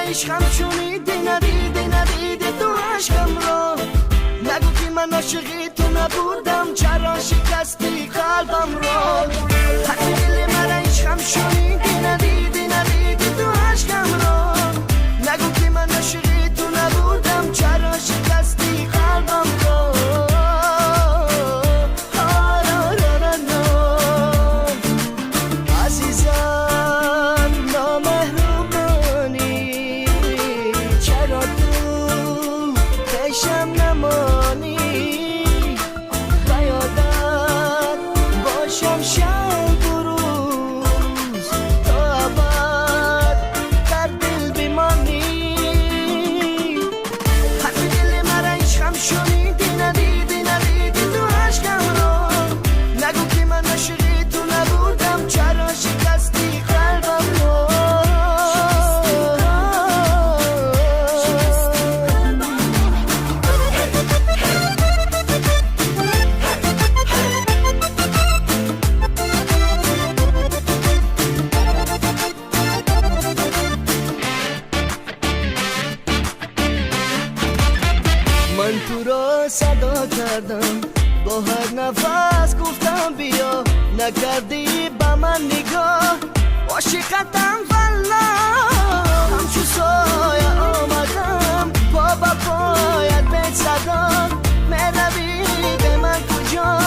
عشقم شنیدی ندیدی تو عشقم رو نگو که من عاشقی تو نبودم چرا شکستی قلبم رو حتی دل من عشقم شنیدی ندیدی تو عشقم رو نگو که من عاشقی تو نبودم چرا شکستی قلبم رو من تو را صدا کردم با هر نفس گفتم بیا نکردی با من نگاه عاشقتم والله همچو سایه آمدم پا با پایت به صدا مروی به من کجا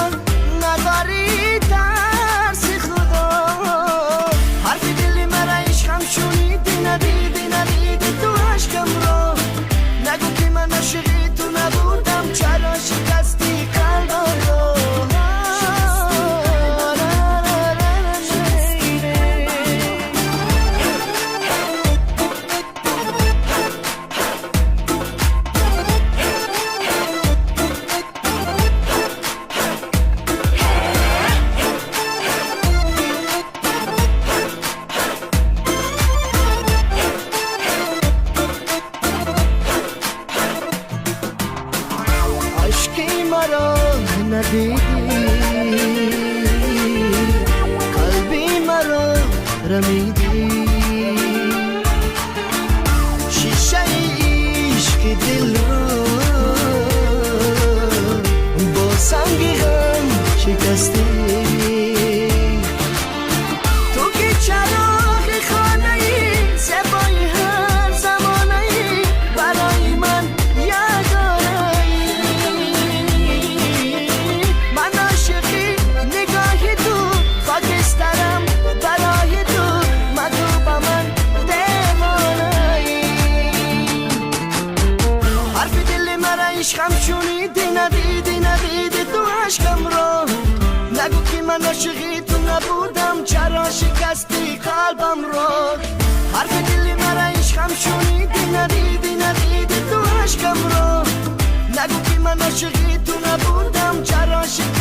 نداری ترس خدا حرف دلی من عشقم شنیدی ندیدی تو عشقم رو نگو که من عاشقی تو نبودم چرا شکستی قلبم رو عشقی مرا ندیدی قلبی مرا رمیدی شیشه عشق دل رو با سنگ غم شکستی تو که چراغ خانه ای زبای هر زمانه ای برای من عشقم شنیدی ندیدی تو عشقم رو نگو که من عاشقی تو نبودم چرا شکستی قلبم رو حرف دلی من عشقم شنیدی ندیدی تو عشقم رو نگو که من عاشقی تو نبودم چرا شکستی